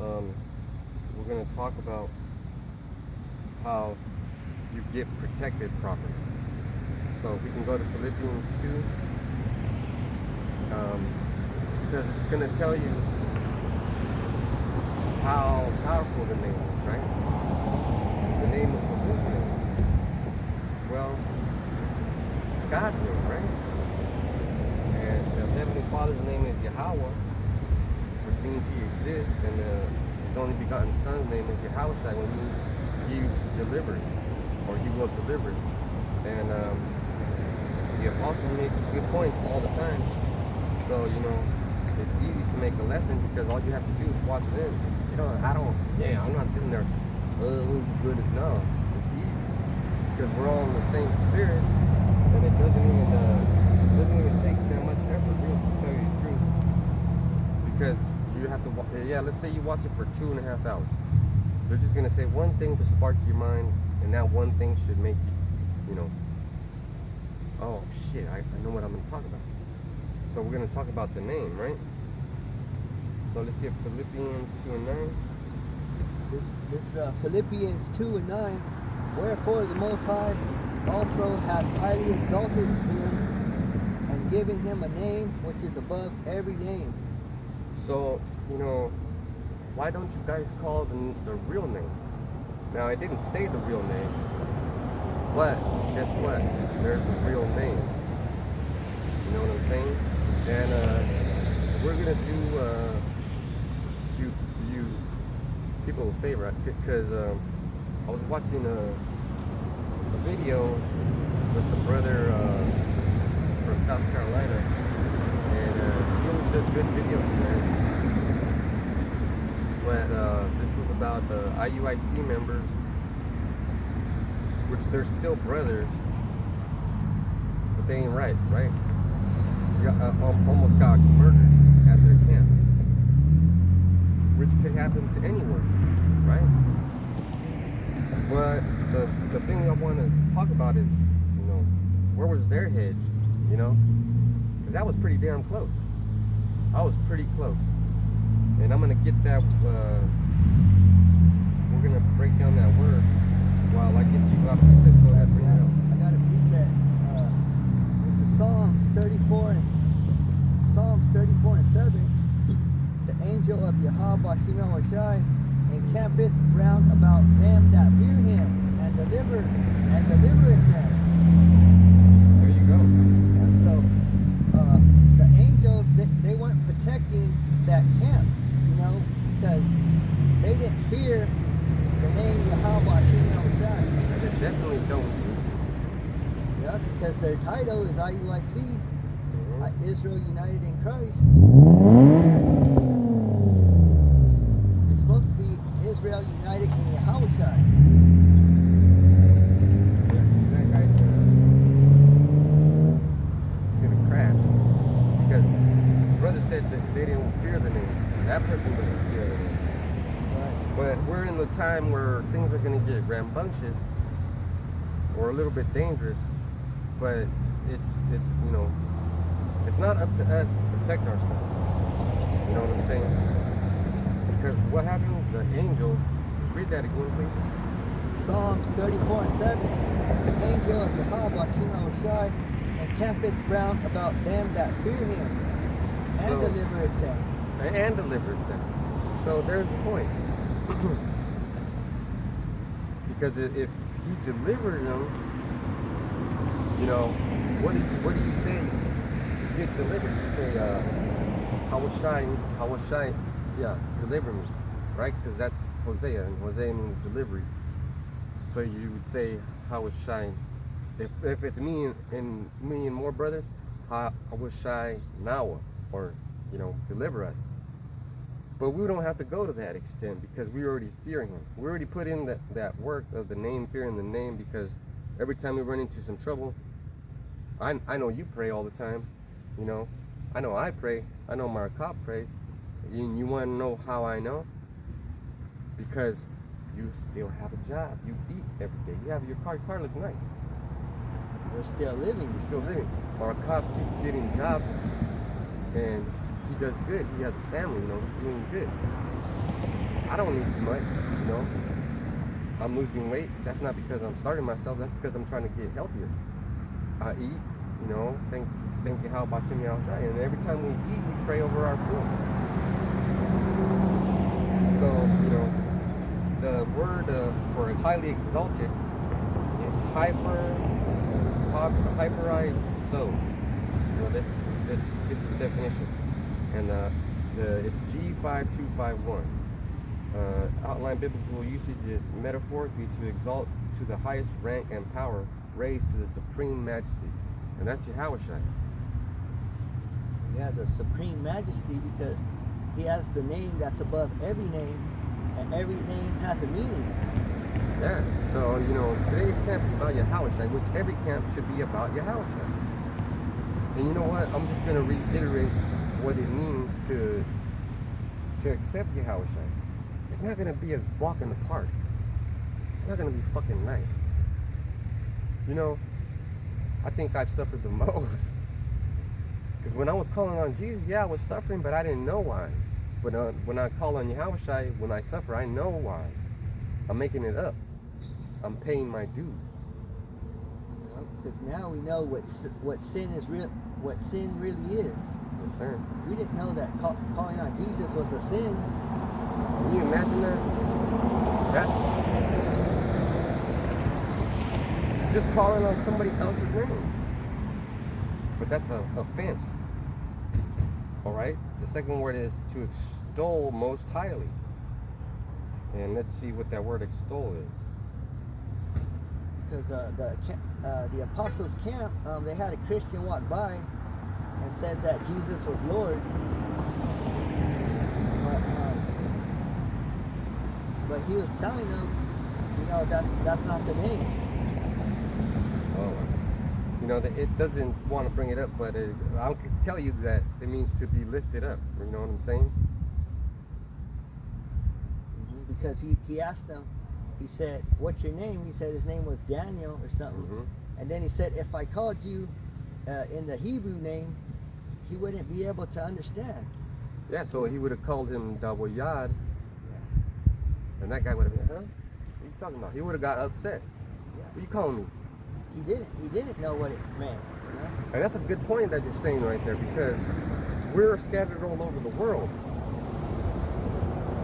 Um, we're going to talk about how you get protected properly. So if we can go to Philippians 2, because it's going to tell you how powerful the name is, right? The name of whose name? Well, God's name, right? And the Heavenly Father's name is Yahawah, which means He exists, and His only begotten Son's name is YAHAWASHI, which means He delivered, or He will deliver. And the apostle makes good points all the time. So, it's easy to make a lesson because all you have to do is watch them. I'm not sitting there, good. No, it's easy because we're all in the same spirit, and it doesn't even take that much effort, really, to tell you the truth. Because you have to, let's say you watch it for 2.5 hours. They're just gonna say one thing to spark your mind, and that one thing should make you, oh shit, I know what I'm gonna talk about. So we're gonna talk about the name, right? So let's get Philippians 2:9. This Philippians 2:9. Wherefore the Most High also hath highly exalted him, and given him a name which is above every name. So, why don't you guys call the real name? Now, I didn't say the real name, but guess what? There's a real name. You know what I'm saying? And we're gonna do you people a favor, because I was watching a video with the brother from South Carolina, and he always does good videos, man. But this was about the IUIC members, which they're still brothers, but they ain't right? Almost got murdered at their camp, which could happen to anyone, right? But the thing I want to talk about is, where was their hedge, because that was pretty damn close. I was pretty close, and I'm gonna get that. We're gonna break down that word while I get you up. I said, go ahead, bring it up. I got a preset. This is Psalms 34 and 7. The angel of YAHAWASHI encampeth round about them that fear him, and delivereth them. There you go. And so the angels, they weren't protecting that camp, because they didn't fear the name YAHAWASHI. And they definitely don't use it. Yeah, because their title is IUIC, Israel United in Christ. It's supposed to be Israel United in YAHAWASHI. That guy is gonna crash because the brother said that they didn't fear the name. That person doesn't fear the name. That's right. But we're in the time where things are gonna get rambunctious or a little bit dangerous. But it's it's not up to us to protect ourselves. You know what I'm saying? Because what happened? The angel. Read that again, please. Psalms 34 and 7. The angel of YAHAWASHI encampeth round about them that fear him, and delivereth them. And delivereth them. So there's the point. Because if he delivered them, what do you say to get delivered? You say, Hawashai, yeah, deliver me, right? Because that's Hosea, and Hosea means delivery. So you would say, Hawashai. If it's me and more brothers, Hawashai Nawa, or deliver us. But we don't have to go to that extent because we already fear him. We already put in that work of the name, fearing the name, because every time we run into some trouble, I know you pray all the time, I know I pray. I know Markop prays. And you want to know how I know? Because you still have a job. You eat every day. You have your car. Your car looks nice. We're still living. You're still living. Markop keeps getting jobs, and he does good. He has a family. He's doing good. I don't need much, you know. I'm losing weight. That's not because I'm starting myself. That's because I'm trying to get healthier. I eat, you know, thank YAHAWASHI. And every time we eat, we pray over our food. So, you know, the word for highly exalted is hyperai so. You know, let's get the definition. And it's G5251. Outline biblical usage is metaphorically to exalt to the highest rank and power, raised to the supreme majesty. And that's YAHAWASHI. Yeah, the supreme majesty, because he has the name that's above every name, and every name has a meaning. Yeah, so, you know, today's camp is about YAHAWASHI, which every camp should be about YAHAWASHI. And you know what? I'm just going to reiterate what it means to accept YAHAWASHI. It's not going to be a walk in the park. It's not going to be fucking nice. You know, I think I've suffered the most. Because when I was calling on Jesus, yeah, I was suffering, but I didn't know why. But when I call on YAHAWASHI, when I suffer, I know why. I'm making it up. I'm paying my dues. Because now we know what sin is real, what sin really is. Yes, sir. We didn't know that calling on Jesus was a sin. Can you imagine that? That's just calling on somebody else's name. But that's an offense. All right? The second word is to extol most highly. And let's see what that word extol is. Because the apostles' camp, they had a Christian walk by and said that Jesus was Lord. But he was telling them, you know, that's not the name. Oh, you know, it doesn't want to bring it up, but I can tell you that it means to be lifted up. You know what I'm saying? Because he asked them, he said, what's your name? He said his name was Daniel or something. And then he said, if I called you in the Hebrew name, he wouldn't be able to understand. Yeah, so he would have called him Double Yad. And that guy would have been, huh? What are you talking about? He would have got upset. Yeah. What are you calling me? He didn't know what it meant, you know? And that's a good point that you're saying right there, because we're scattered all over the world.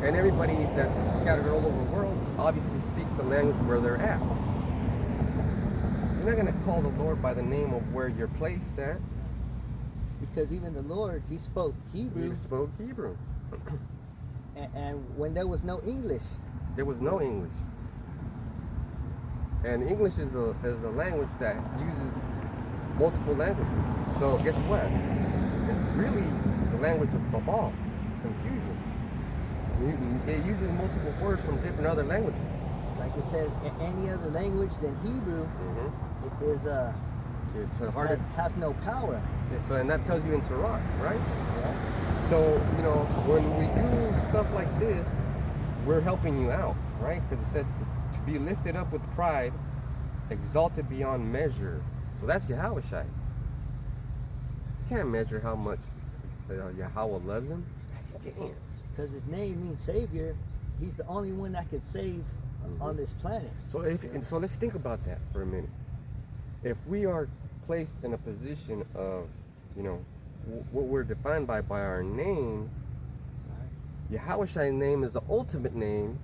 And everybody that's scattered all over the world obviously speaks the language where they're at. You're not going to call the Lord by the name of where you're placed at. Because even the Lord, he spoke Hebrew. He spoke Hebrew. And when there was no English. There was no English. And English is a language that uses multiple languages. So guess what? It's really the language of Babal, confusion. It uses multiple words from different other languages. Like it says, any other language than Hebrew has no power. So, and that tells you in Sirach, right? Yeah. So, you know, when we do stuff like this, we're helping you out, right? Because it says to be lifted up with pride, exalted beyond measure. So that's YAHAWASHI. You can't measure how much Yahweh loves him. Damn. Because his name means Savior. He's the only one that could save on this planet. So so let's think about that for a minute. If we are placed in a position of, you know, what we're defined by our name, YAHAWASHI's name is the ultimate name,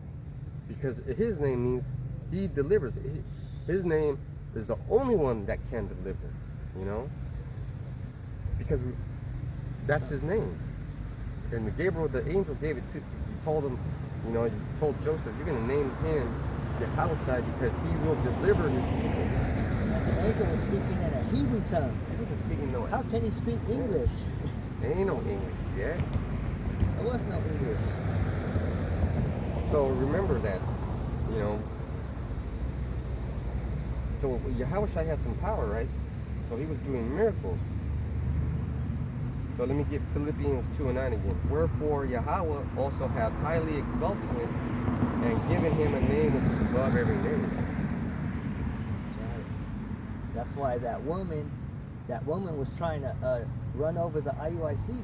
because his name means he delivers. His name is the only one that can deliver, you know, because that's his name. And Gabriel, the angel, gave it to, he told him, you know, he told Joseph, you're going to name him YAHAWASHI because he will deliver his people. And the angel was speaking in a Hebrew tongue. He wasn't speaking no. How can he speak English? There ain't no English yet. There was no English. So remember that, you know. So YAHAWASHI had some power, right? So he was doing miracles. So let me get Philippians 2:9 again. Wherefore Yahweh also hath highly exalted him and given him a name which is above every name. That's right. That's why that woman was trying to run over the IUIC.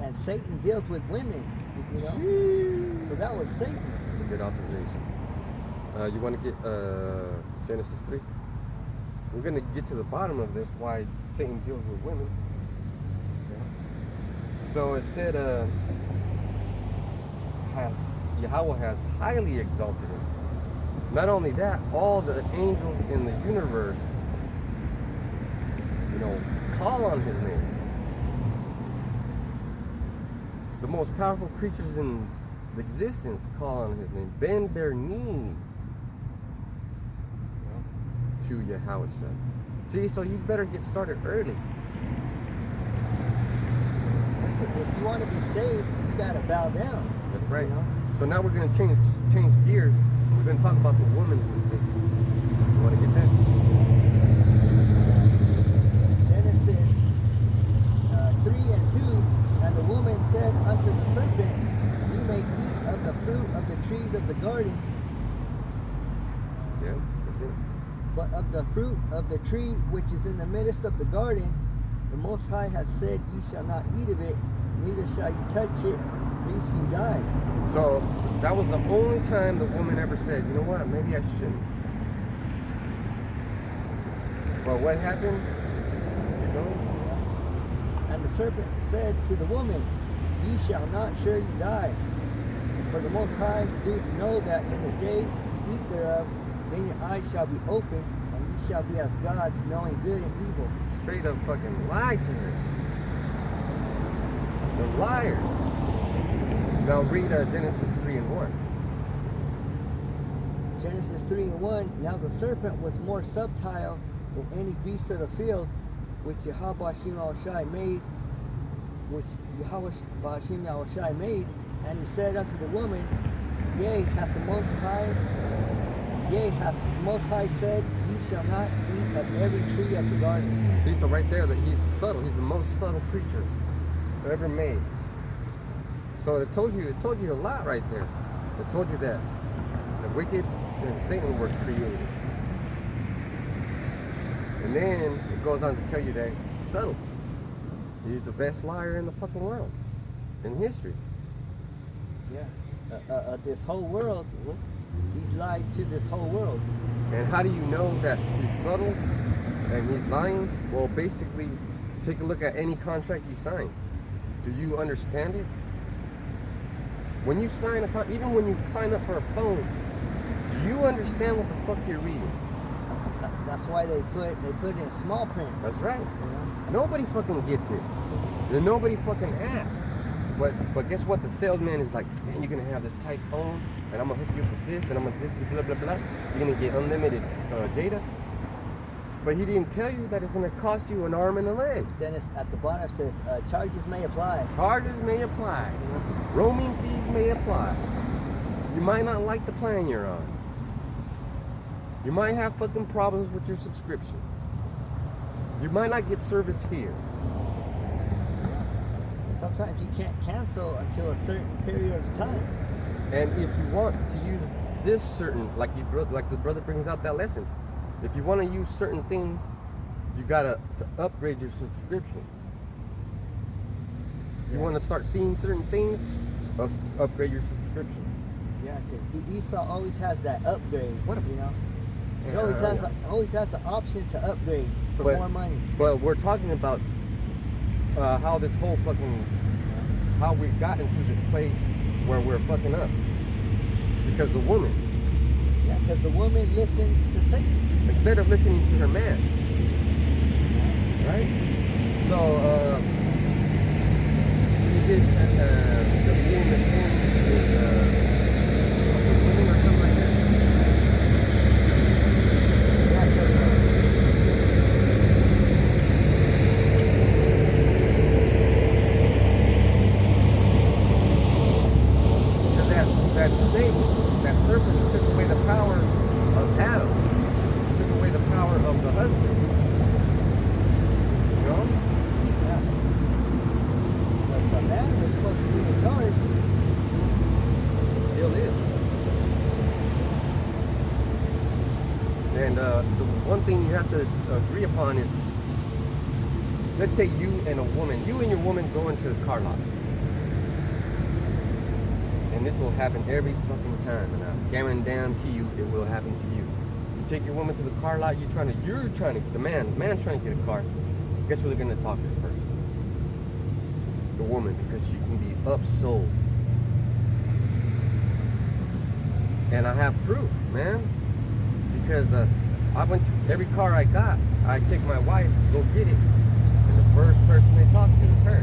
and Satan deals with women, you know. Jeez. So that was Satan. That's a good observation. You want to get Genesis 3? We're going to get to the bottom of this, why Satan deals with women. Yeah. So it said, Yahweh has highly exalted him. Not only that, all the angels in the universe, call on his name. The most powerful creatures in existence call on his name, bend their knee to YAHAWASHI. See, so you better get started early. If you want to be saved, you gotta bow down. That's right. You know? So now we're gonna change gears. We're gonna talk about the woman's mistake. You want to get that? Genesis 3:2, and the woman said unto the serpent, "We may eat of the fruit of the trees of the garden, Yeah, that's it. but of the fruit of the tree which is in the midst of the garden, the Most High has said, Ye shall not eat of it, neither shall you touch it, lest ye die." So that was the only time the woman ever said, you know what, maybe I shouldn't. Well, what happened? You know? And the serpent said to the woman, Ye shall not surely die. For the Most High doth know that in the day ye eat thereof, then your eyes shall be opened, and ye shall be as gods, knowing good and evil. Straight up fucking lied to her. The liar. Now read Genesis 3:1. Genesis 3:1, Now the serpent was more subtile than any beast of the field, which YAHAWASHI made, and he said unto the woman, Yea, hath the Most High said, Ye shall not eat of every tree of the garden. See, so right there, that he's subtle. He's the most subtle creature ever made. So it told you a lot right there. It told you that the wicked and Satan were created. And then it goes on to tell you that he's subtle. He's the best liar in the fucking world, in history. Yeah. This whole world, he's lied to this whole world. And how do you know that he's subtle and he's lying? Well, basically, take a look at any contract you sign. Do you understand it? When you sign even when you sign up for a phone, do you understand what the fuck you're reading? That's why they put it in small print. That's right. You know? Nobody fucking gets it. And nobody fucking asks. But guess what? The salesman is like, man, you're gonna have this tight phone, and I'm gonna hook you up with this, and I'm gonna do blah blah blah. You're gonna get unlimited data. But he didn't tell you that it's gonna cost you an arm and a leg. Then it's at the bottom it says charges may apply. Charges may apply. Roaming fees may apply. You might not like the plan you're on. You might have fucking problems with your subscription. You might not get service here. Sometimes you can't cancel until a certain period of time. And if you want to use this certain, like the brother brings out that lesson, if you want to use certain things, you gotta upgrade your subscription. You want to start seeing certain things, upgrade your subscription. Yeah, because Esau always has that upgrade. What you know? It always has the option to upgrade for more money. But we're talking about how this whole how we got into this place where we're fucking up. Because the woman. Yeah, because the woman listened to Satan. Instead of listening to her man. Right? So, you did the beginning of sin with women or something like that? That snake, that serpent took away the power of Adam, took away the power of the husband. You know? Yeah. But the man was supposed to be in charge. Still is. And the one thing you have to agree upon is, let's say you and your woman go into the car lot. And this will happen every fucking time. And I guarantee you it will happen to you. You take your woman to the car lot, the man's trying to get a car. Guess who they're gonna talk to first? The woman, because she can be upsold. And I have proof, man. Because I went to every car I got, I take my wife to go get it. And the first person they talk to is her.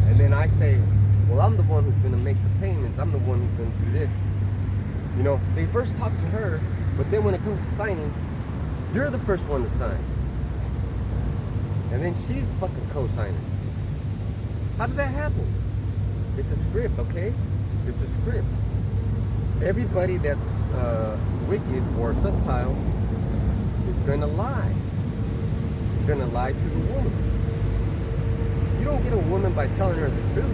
And then I say, well, I'm the one who's gonna make the payments. I'm the one who's gonna do this. You know, they first talk to her, but then when it comes to signing, you're the first one to sign. And then she's fucking co-signing. How did that happen? It's a script, okay? It's a script. Everybody that's wicked or subtle is gonna lie. It's gonna lie to the woman. You don't get a woman by telling her the truth.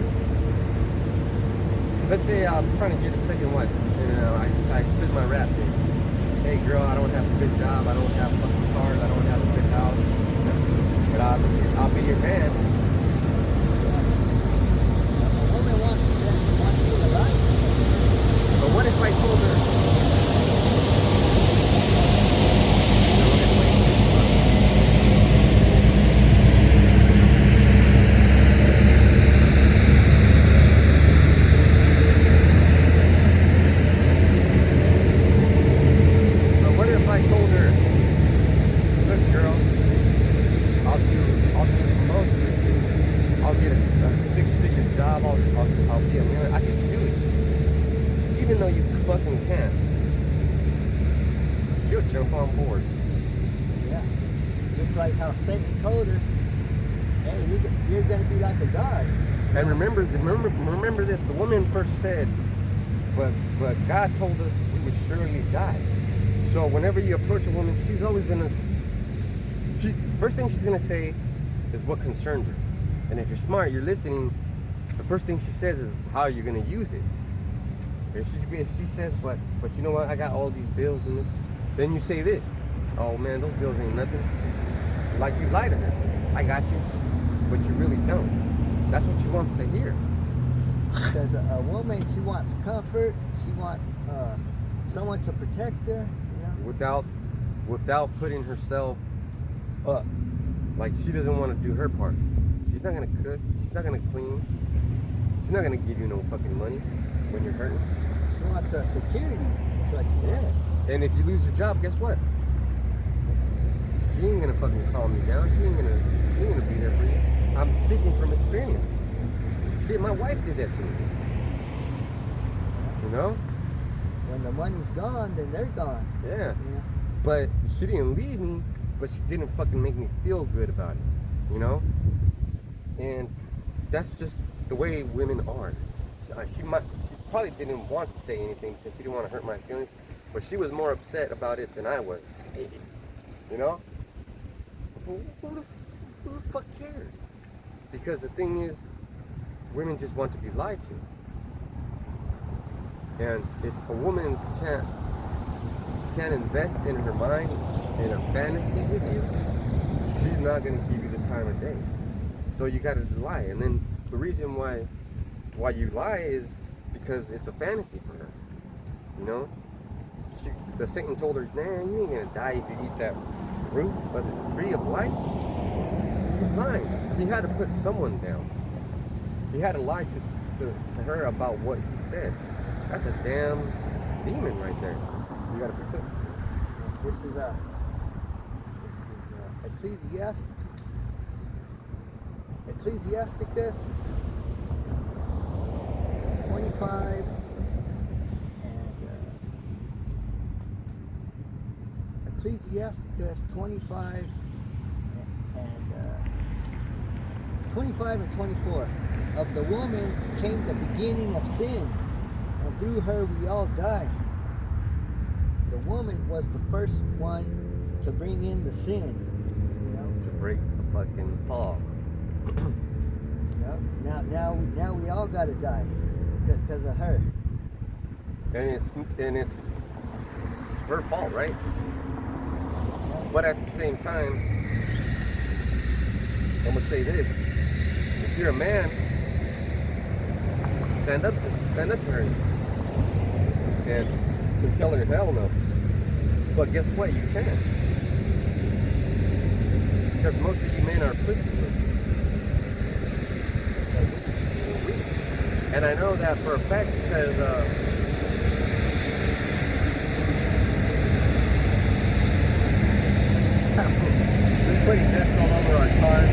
Let's say I'm trying to get a second wife, and I spit my rap thing. Hey girl, I don't have a good job, I don't have fucking cars, I don't have a good house, but I'll be your man. A woman wants you to lie. But what if I told her? I'll be a millionaire. I can do it. Even though you fucking can't. She'll jump on board. Yeah. Just like how Satan told her, hey, you're going to be like a god. And remember this. The woman first said, but God told us we would surely die. So whenever you approach a woman, she's always going to, first thing she's going to say is what concerns her. And if you're smart, you're listening, the first thing she says is how you're going to use it. If she says, but you know what, I got all these bills and this, then you say this, oh man, those bills ain't nothing. Like you lie to her. I got you, but you really don't. That's what she wants to hear. Because a woman, she wants comfort, she wants someone to protect her, you know? Without putting herself up. Like she doesn't want to do her part. She's not gonna cook, she's not gonna clean, she's not gonna give you no fucking money when you're hurting. She wants security. That's what she wants. And if you lose your job, guess what? She ain't gonna fucking calm you down. She ain't gonna be there for you. I'm speaking from experience. Shit, my wife did that to me. You know? When the money's gone, then they're gone. Yeah. You know? But she didn't leave me, but she didn't fucking make me feel good about it. You know? And that's just the way women are. She probably didn't want to say anything because she didn't want to hurt my feelings, but she was more upset about it than I was. You know? Who the fuck cares? Because the thing is, women just want to be lied to. And if a woman can't invest in her mind in a fantasy with you, she's not going to give you the time of day. So you got to lie. And then the reason why you lie is because it's a fantasy for her. You know? The Satan told her, man, you ain't going to die if you eat that fruit of the tree of life. He's lying. He had to put someone down. He had to lie to her about what he said. That's a damn demon right there. You gotta fix it. This is Ecclesiasticus 25 and Ecclesiasticus 25 and 24. Of the woman came the beginning of sin, and through her we all die. The woman was the first one to bring in the sin, you know? To break the fucking fall. Yep. Now we all gotta die because of her. And it's her fault, right? But at the same time, I'm gonna say this: if you're a man, stand up to her. and tell her hell no. But guess what? You can. Because most of you men are pussy. And I know that for a fact because we're putting dust all over our cars.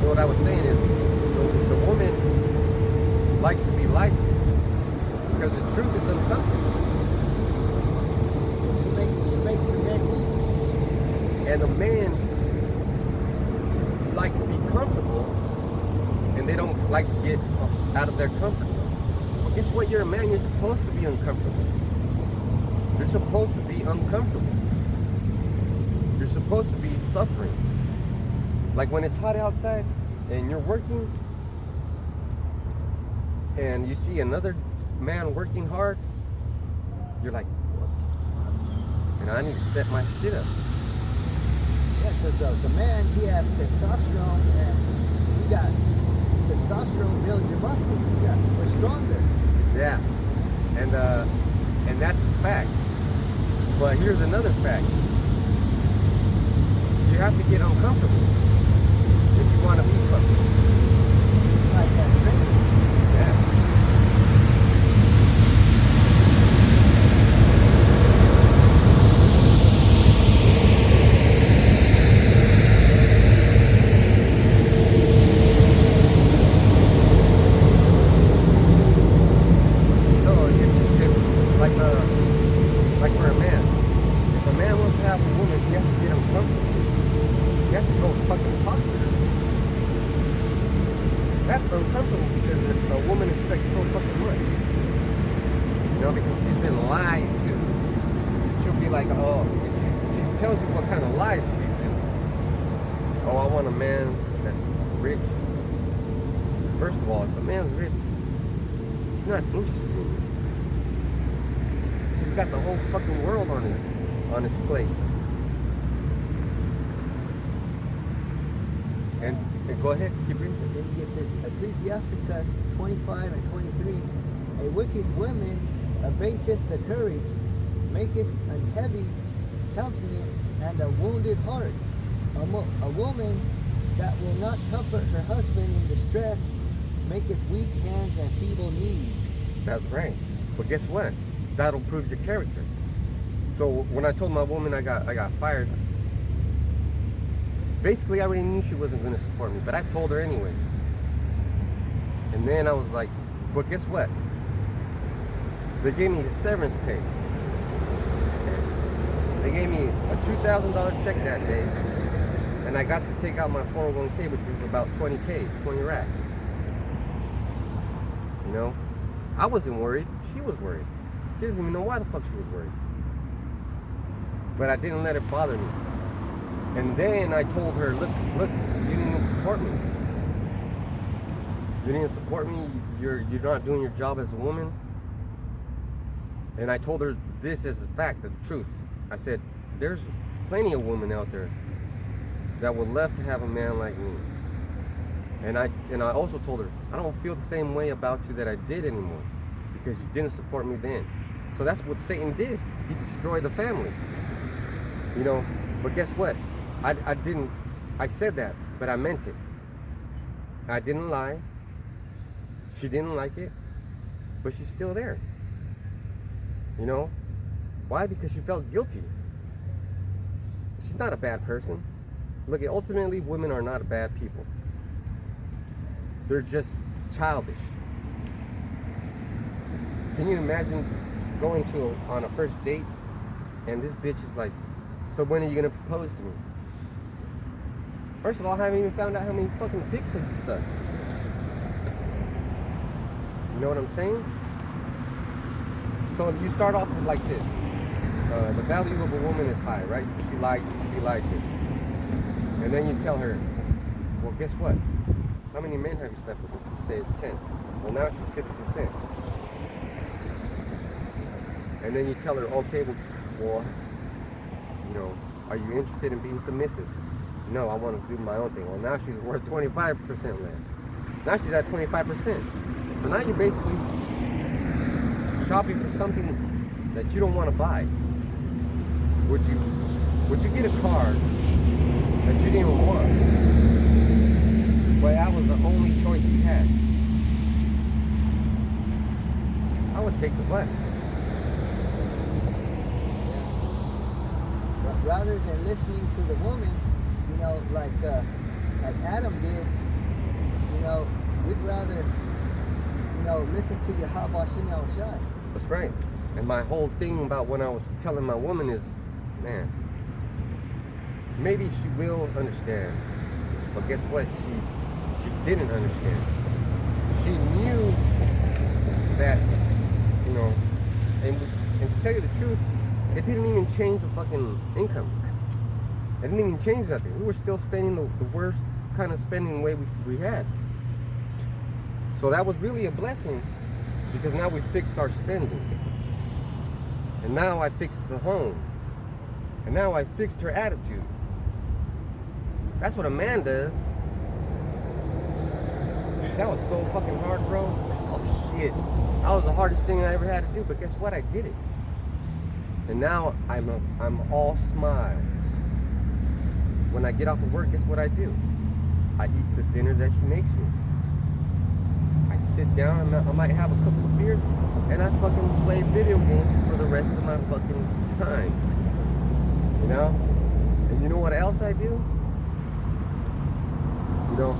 What I was saying is the woman likes to be lied to because the truth is uncomfortable. She makes the man weak. And the men like to be comfortable and they don't like to get out of their comfort zone. Well, guess what? You're a man. You're supposed to be uncomfortable. You're supposed to be uncomfortable. You're supposed to be suffering. Like when it's hot outside and you're working and you see another man working hard, you're like, what the fuck? And I need to step my shit up. Yeah, because the man, he has testosterone, and we got testosterone builds your muscles. We're stronger. Yeah, and that's a fact. But here's another fact. You have to get uncomfortable if you want to be comfortable. Like that training. Yeah. Like for a man, if a man wants to have a woman, he has to get uncomfortable. He has to go fucking talk to her. That's uncomfortable because a woman expects so fucking much. You know, because she's been lied to. She'll be like, oh, she tells you what kind of lies she's into. Oh, I want a man that's rich. First of all, if a man's rich, he's not interested in you. He's got the whole fucking world on his plate. And go ahead, keep reading. Then you get this Ecclesiasticus 25 and 23. A wicked woman abateth the courage, maketh an heavy countenance and a wounded heart. A woman that will not comfort her husband in distress maketh weak hands and feeble knees. That's right. But guess what? That'll prove your character. So when I told my woman I got fired, basically I already knew she wasn't going to support me, but I told her anyways. And then I was like, but guess what? They gave me the severance pay. They gave me a $2,000 check that day, and I got to take out my 401k, which was about 20 racks. You know, I wasn't worried. She was worried. She didn't even know why the fuck she was worried. But I didn't let it bother me. And then I told her, look, you didn't support me. You didn't support me. You're not doing your job as a woman. And I told her this as a fact, the truth. I said, there's plenty of women out there that would love to have a man like me. And I also told her, I don't feel the same way about you that I did anymore because you didn't support me then. So that's what Satan did. He destroyed the family. You know, but guess what? I said that, but I meant it. I didn't lie. She didn't like it, but she's still there. You know? Why? Because she felt guilty. She's not a bad person. Look, ultimately, women are not bad people. They're just childish. Can you imagine going on a first date and this bitch is like, so when are you gonna propose to me? First of all, I haven't even found out how many fucking dicks have you sucked. You know what I'm saying? So you start off like this. The value of a woman is high, right? She likes to be lied to. And then you tell her, well, guess what? How many men have you slept with? And she says 10. Well, now she's 50%. And then you tell her, okay, well, you know, are you interested in being submissive? No, I want to do my own thing. Well, now she's worth 25% less. Now she's at 25%. So now you're basically shopping for something that you don't want to buy. Would you get a car that you didn't even want, but that was the only choice you had? I would take the less. Rather than listening to the woman, you know, like Adam did, you know, we'd rather, you know, listen to YAHAWASHI. That's right. And my whole thing about when I was telling my woman is, man, maybe she will understand, but guess what? She didn't understand. She knew that, you know, and to tell you the truth, it didn't even change the fucking income. It didn't even change nothing. We were still spending the worst kind of spending way we had. So that was really a blessing, because now we fixed our spending. And now I fixed the home. And now I fixed her attitude. That's what a man does. That was so fucking hard, bro. Oh shit. That was the hardest thing I ever had to do, but guess what? I did it. And now I'm all smiles. When I get off of work, guess what I do? I eat the dinner that she makes me. I sit down and I might have a couple of beers, and I fucking play video games for the rest of my fucking time. You know? And you know what else I do? You know,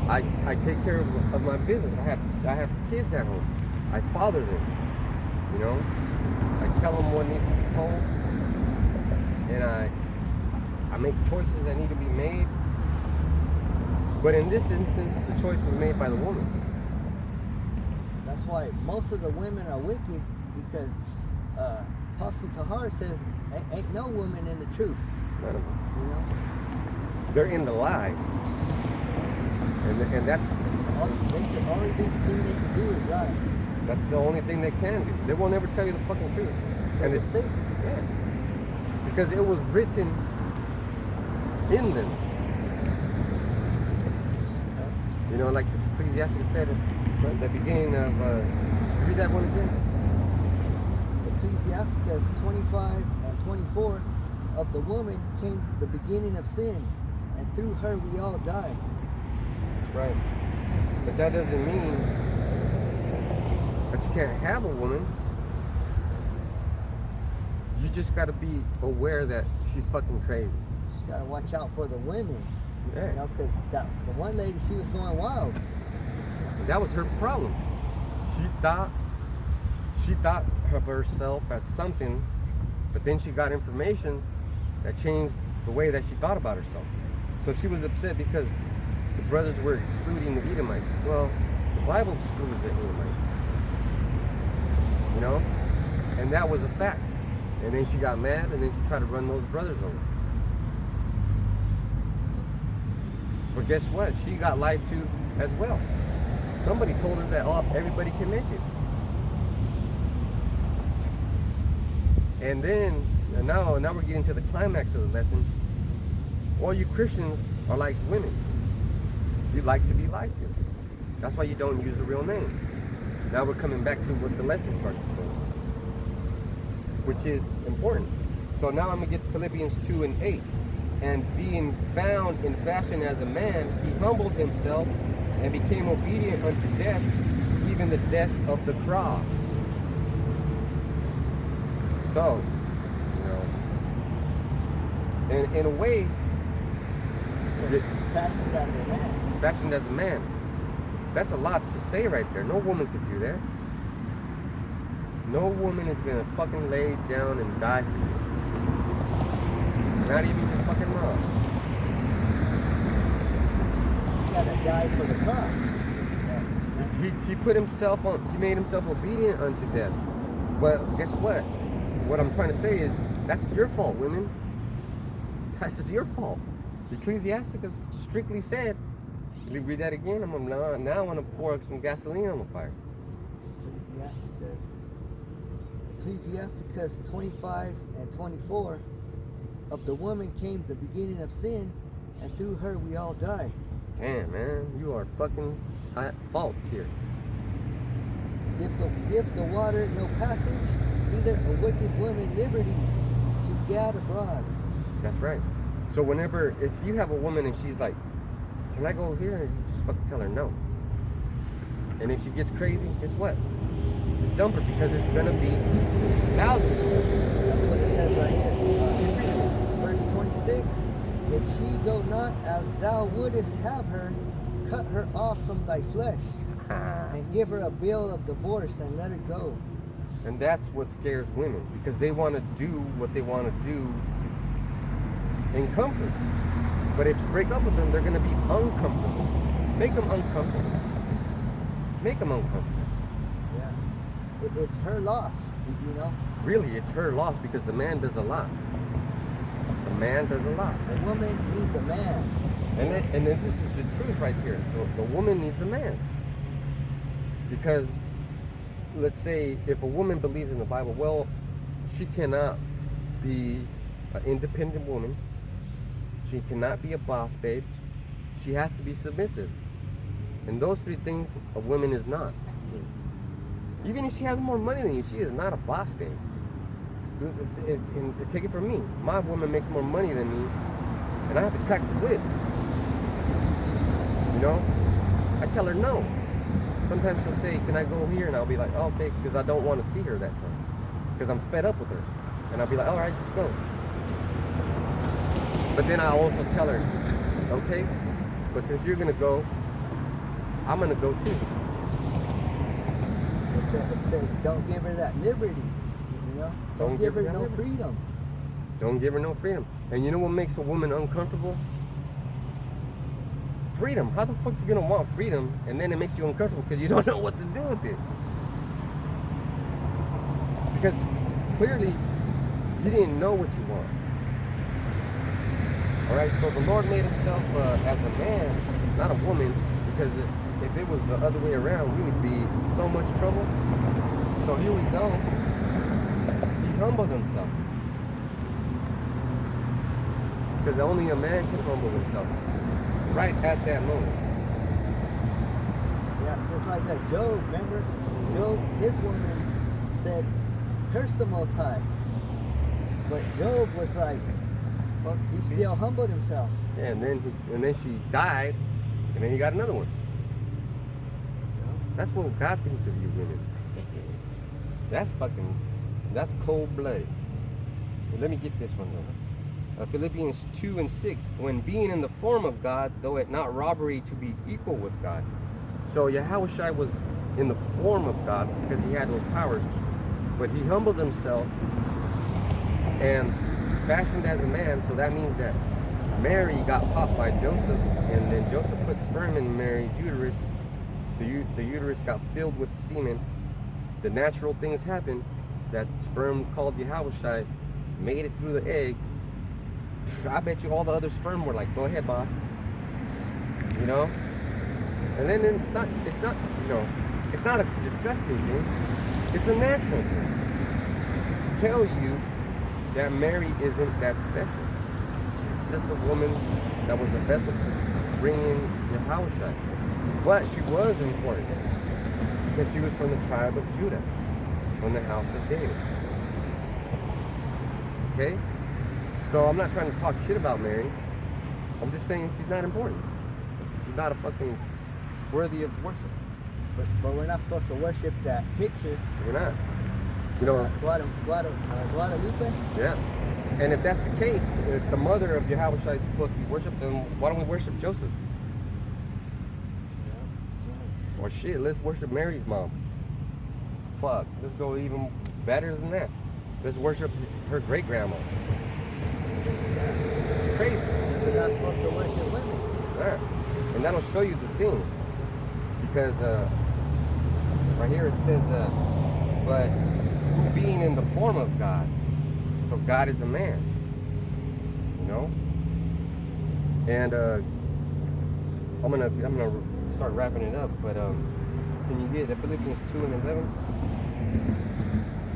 I take care of my business. I have kids at home. I father them. You know? I tell them what needs to be told, and I make choices that need to be made. But in this instance, the choice was made by the woman. That's why most of the women are wicked, because Apostle Tahar says ain't no woman in the truth. None of them. You know? They're in the lie. And that's the only thing they can do is lie. That's the only thing they can do. They will never tell you the fucking truth. And it's Satan. Yeah. Because it was written in them. You know, like Ecclesiastes said at the beginning of, read that one again. Ecclesiastes 25 and 24, of the woman came the beginning of sin, and through her we all die. That's right. But that doesn't mean that you can't have a woman. You just got to be aware that she's fucking crazy. You gotta watch out for the women. Yeah. You know, because the one lady, she was going wild. That was her problem. She thought of herself as something, but then she got information that changed the way that she thought about herself. So she was upset because the brothers were excluding the Edomites. Well, the Bible excludes the Edomites. You know? And that was a fact. And then she got mad, and then she tried to run those brothers over. But guess what? She got lied to as well. Somebody told her that, oh, everybody can make it. And then, now we're getting to the climax of the lesson. All you Christians are like women. You like to be lied to. That's why you don't use a real name. Now we're coming back to what the lesson started from, which is important. So now I'm going to get Philippians 2 and 8. And being found in fashion as a man, he humbled himself and became obedient unto death, even the death of the cross. So, you know, in a way, Fashioned as a man. Fashioned as a man. That's a lot to say right there. No woman could do that. No woman is gonna fucking lay down and die for you. Not even your fucking mom. You gotta die for the cross. He put himself on. He made himself obedient unto death. But guess what? What I'm trying to say is that's your fault, women. That's your fault. Ecclesiastes strictly said, Read that again. Now I want to pour some gasoline on the fire. Ecclesiasticus 25 and 24. Of the woman came the beginning of sin, and through her we all die. Damn, man, you are fucking at fault here. Give the water no passage, neither a wicked woman liberty to gad abroad. That's right. So whenever, if you have a woman and she's like, can I go here? And you just fucking tell her no. And if she gets crazy, guess what? Just dump her, because it's gonna be thousands of them. That's what it says right here. Verse 26, if she go not as thou wouldest have her, cut her off from thy flesh, and give her a bill of divorce, and let her go. And that's what scares women, because they want to do what they want to do in comfort. But if you break up with them, they're going to be uncomfortable. Make them uncomfortable. Make them uncomfortable. Yeah. It's her loss, you know. Really, it's her loss, because the man does a lot. The man does a lot. The woman needs a man. And this is the truth right here. The woman needs a man. Because, let's say, if a woman believes in the Bible, well, she cannot be an independent woman. She cannot be a boss babe. She has to be submissive. And those three things a woman is not. Even if she has more money than you, she is not a boss babe. And take it from me. My woman makes more money than me, and I have to crack the whip. You know? I tell her no. Sometimes she'll say, can I go here? And I'll be like, oh, okay, because I don't want to see her that time. Because I'm fed up with her. And I'll be like, all right, just go. But then I also tell her, okay, but since you're going to go, I'm going to go too. It says don't give her that liberty, you know? Don't give her no freedom. Don't give her no freedom. And you know what makes a woman uncomfortable? Freedom. How the fuck you gonna want freedom and then it makes you uncomfortable because you don't know what to do with it? Because clearly you didn't know what you want. Alright, so the Lord made himself as a man, not a woman, because if it was the other way around, we would be in so much trouble. So here we go. He humbled himself. Because only a man can humble himself. Right at that moment. Yeah, just like that Job, remember? Job, his woman said, curse the Most High. But Job was like, fuck, he still humbled himself. Yeah, and then she died, and then you got another one. That's what God thinks of you women. That's cold-blooded. Well, let me get this one though. Philippians 2 and 6, when being in the form of God, though it not robbery to be equal with God. So YAHAWASHI was in the form of God because he had those powers, but he humbled himself and fashioned as a man. So that means that Mary got popped by Joseph, and then Joseph put sperm in Mary's uterus. The uterus got filled with semen. The natural things happened. That sperm called YAHAWASHI made it through the egg. I bet you all the other sperm were like, go ahead, boss. You know? And then it's not, you know, it's not a disgusting thing. It's a natural thing. To tell you that Mary isn't that special. She's just a woman that was a vessel to bring in YAHAWASHI. But she was important because she was from the tribe of Judah, from the house of David. Okay? So I'm not trying to talk shit about Mary. I'm just saying she's not important. She's not a fucking worthy of worship. But we're not supposed to worship that picture. We're not. You know, Guadalupe? Yeah. And if that's the case, if the mother of YAHAWASHI is supposed to be worshipped, then why don't we worship Joseph? Yeah, Or shit, let's worship Mary's mom. Fuck, let's go even better than that. Let's worship her great-grandma. Crazy. so we're not supposed to worship women. Yeah. And that'll show you the thing. Because right here it says, but who being in the form of God. So God is a man. You know? And I'm gonna start wrapping it up, but can you get the Philippians 2:11?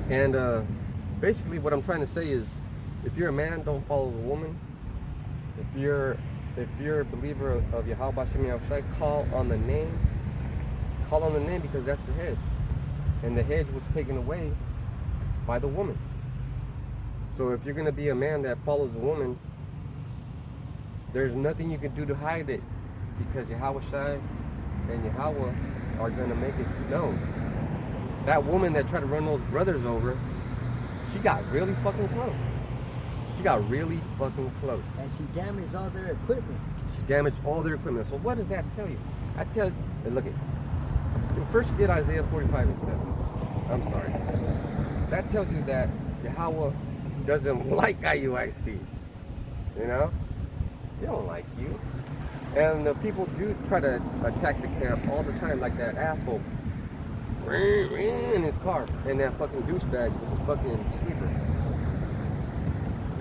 And basically, what I'm trying to say is, if you're a man, don't follow the woman. If you're a believer of YAHAWASHI, call on the name. Call on the name, because that's the hedge, and the hedge was taken away by the woman. So if you're gonna be a man that follows a woman, there's nothing you can do to hide it, because YAHAWASHI and Yahawah are gonna make it known. That woman that tried to run those brothers over, she got really fucking close. She got really fucking close. And she damaged all their equipment. She damaged all their equipment. So what does that tell you? That tells you, look at, first get Isaiah 45:7. I'm sorry. That tells you that Yahawah doesn't like IUIC. You know? They don't like you. And the people do try to attack the camp all the time, like that asshole in his car, and that fucking douchebag with the fucking sweeper.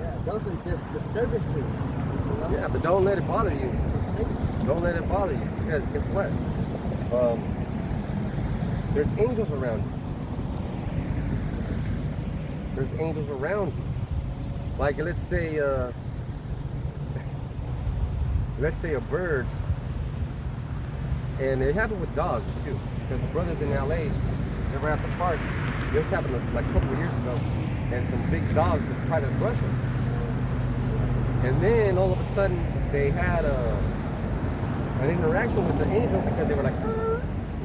Yeah, those are just disturbances. You know? Yeah, but don't let it bother you. Don't let it bother you, because guess what? There's angels around you. There's angels around you. Like, let's say a bird, and it happened with dogs too, because the brothers in LA, they were at the park. This happened like a couple of years ago, and some big dogs had tried to brush them. And then all of a sudden, they had an interaction with the angel, because they were like,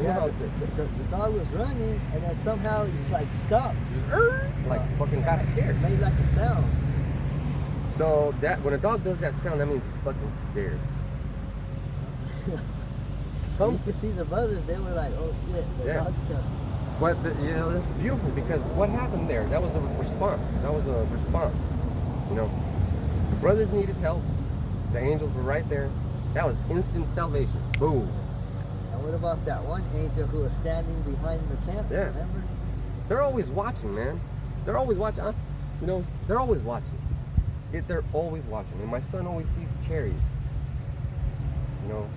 yeah, the dog was running, and then somehow he's like stopped. Like fucking got scared. Made like a sound. So that when a dog does that sound, that means he's fucking scared. You can see the brothers, they were like, oh shit, the dog's coming. But it's beautiful, because what happened there, that was a response. That was a response. You know, the brothers needed help. The angels were right there. That was instant salvation. Boom. And what about that one angel who was standing behind the camp? Yeah. Remember? They're always watching, man. They're always watching. You know, they're always watching. They're always watching. And my son always sees chariots. You know,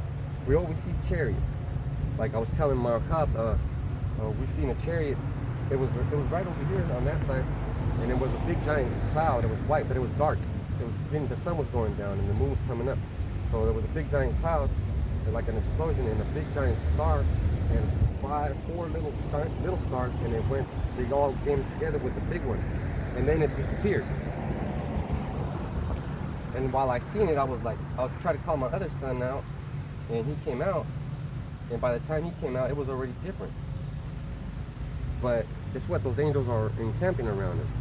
we always see chariots. Like I was telling my cop, we seen a chariot. It was right over here on that side, and it was a big giant cloud. It was white, but it was dark. The sun was going down and the moon was coming up. So there was a big giant cloud, like an explosion, and a big giant star, and four little stars, and they all came together with the big one, and then it disappeared. And while I seen it, I was like, I'll try to call my other son out, and he came out, and by the time he came out, it was already different. But guess what? Those angels are encamping around us.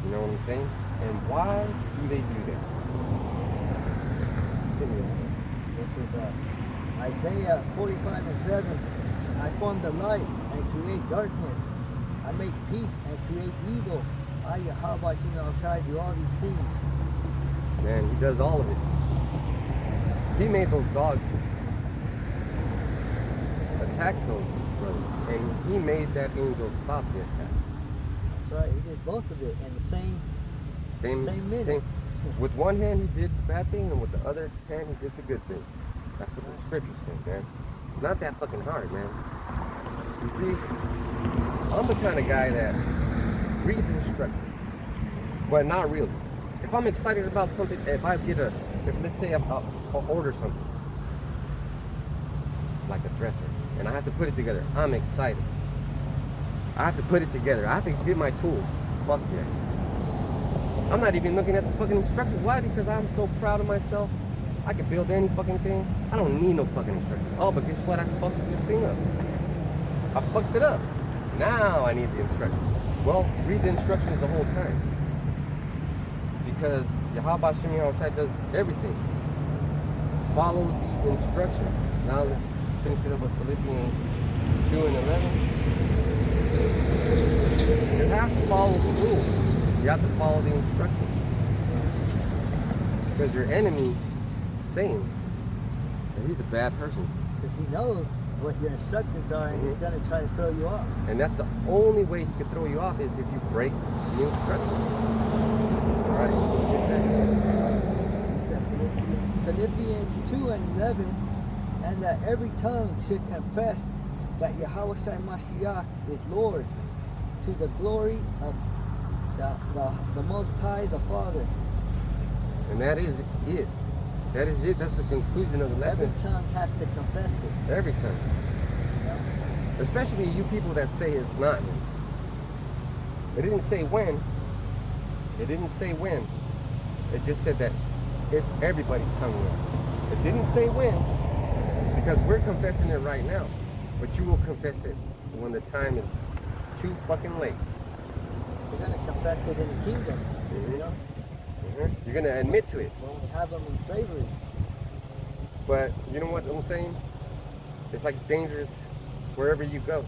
You know what I'm saying? And why do they do that? Give me This is Isaiah 45:7. I form the light and create darkness. I make peace and create evil. I, YAHAWASHI, I'll try to do all these things. Man, he does all of it. He made those dogs attack those brothers, and he made that angel stop the attack. That's right, he did both of it in the same minute. With one hand he did the bad thing, and with the other hand he did the good thing. That's what the scriptures say, man. It's not that fucking hard, man. You see, I'm the kind of guy that reads instructions, but not really. If I'm excited about something, if let's say I'll order something, like a dresser, and I have to put it together, I'm excited. I have to put it together. I have to get my tools. Fuck yeah. I'm not even looking at the fucking instructions. Why? Because I'm so proud of myself. I can build any fucking thing. I don't need no fucking instructions. Oh, but guess what? I fucked this thing up. I fucked it up. Now I need the instructions. Well, read the instructions the whole time. Because YAHAWASHI does everything. Follow the instructions. Now let's finish it up with Philippians 2:11. You have to follow the rules. You have to follow the instructions. Because your enemy, Satan, he's a bad person. Because he knows what your instructions are, and he's going to try to throw you off. And that's the only way he can throw you off, is if you break the instructions. All right, get that. He said Philippians Philippians 2:11, and that every tongue should confess that YAHAWASHI Mashiach is Lord, to the glory of the Most High, the Father. And that is it. That is it. That's the conclusion of the lesson. Every tongue has to confess it. Every tongue. Especially you people that say it's not him. It didn't say when. It didn't say when. It just said that everybody's tongue will. It didn't say when, because we're confessing it right now. But you will confess it when the time is too fucking late. We're going to confess it in the kingdom, you know? You're going to admit to it. When we have them in slavery. But you know what I'm saying? It's like dangerous wherever you go.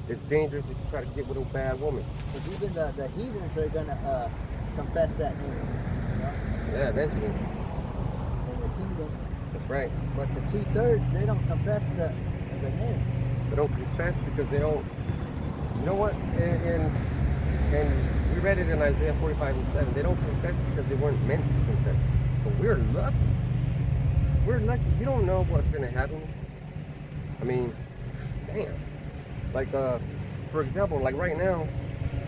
It's dangerous if you try to get with a bad woman. Because even the heathens are going to confess that name. You know? Yeah, eventually. In the kingdom. That's right. But the 2/3, they don't confess the name. They don't confess because they don't. You know what? And we read it in Isaiah 45:7. They don't confess because they weren't meant to confess. So we're lucky. We're lucky. You don't know what's gonna happen. I mean, damn. Like for example, like right now,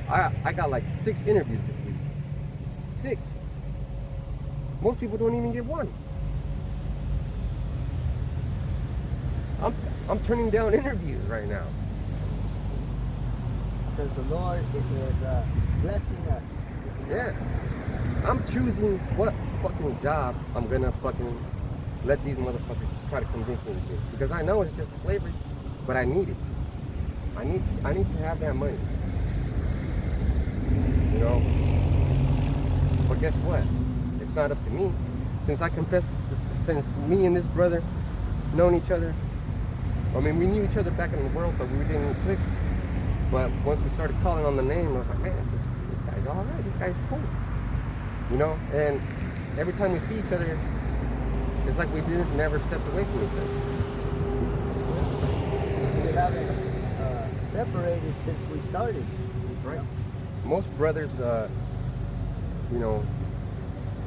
I got like 6 interviews this week. 6. Most people don't even get one. I'm turning down interviews right now. Because the Lord is blessing us. Yeah. I'm choosing what fucking job I'm gonna fucking let these motherfuckers try to convince me to do. Because I know it's just slavery, but I need it. I need to have that money. You know? But guess what? It's not up to me. Since I confessed, since me and this brother known each other, I mean, we knew each other back in the world, but we didn't click. But once we started calling on the name, I was like, man, this guy's all right. This guy's cool. You know? And every time we see each other, it's like we never stepped away from each other. We haven't separated since we started. Right. Most brothers, you know,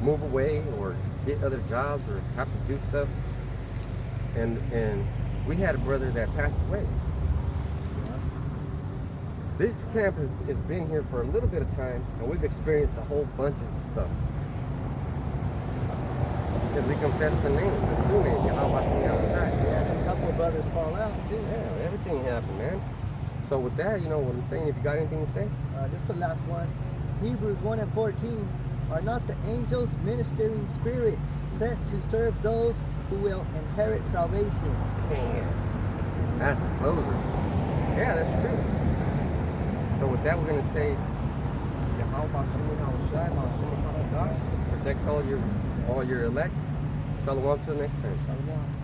move away or get other jobs or have to do stuff. And we had a brother that passed away. This camp has been here for a little bit of time, and we've experienced a whole bunch of stuff. Because we confessed the name, the true name, YAHAWASHI. We had a couple of brothers fall out too. Yeah, everything happened, man. So with that, you know what I'm saying? If you got anything to say? This is the last one. Hebrews 1:14. Are not the angels ministering spirits sent to serve those who will inherit salvation? Damn. That's a closer. Yeah, that's true. So with that, we're going to say, protect all your elect. Shalom till the next time. Shalom.